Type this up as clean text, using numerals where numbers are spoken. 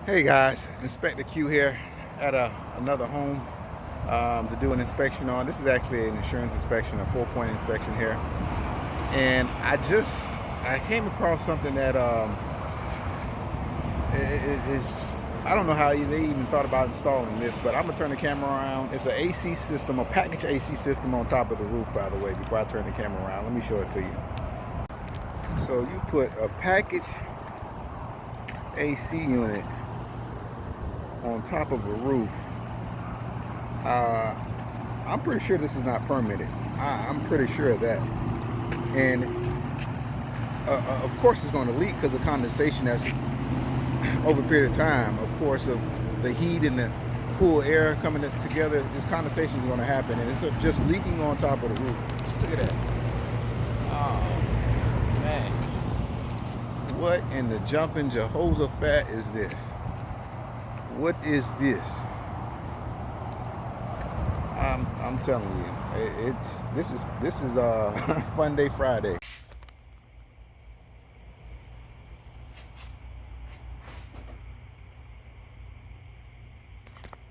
Hey guys, Inspector Q here at another home to do an inspection on. This is actually an insurance inspection, a 4-point inspection here. And I came across something that is, I don't know how they even thought about installing this, but I'm gonna turn the camera around. It's an AC system, a package AC system on top of the roof, by the way, before I turn the camera around. Let me show it to you. So you put a package AC unit on top of a roof. I'm pretty sure this is not permitted. I'm pretty sure of that. And of course it's going to leak because of condensation that's over a period of time. Of course, of the heat and the cool air coming together, this condensation is going to happen, and it's just leaking on top of the roof. Look at that. Oh man, what in the jumping Jehoshaphat is this? What is this? I'm telling you, this is Fun Day Friday.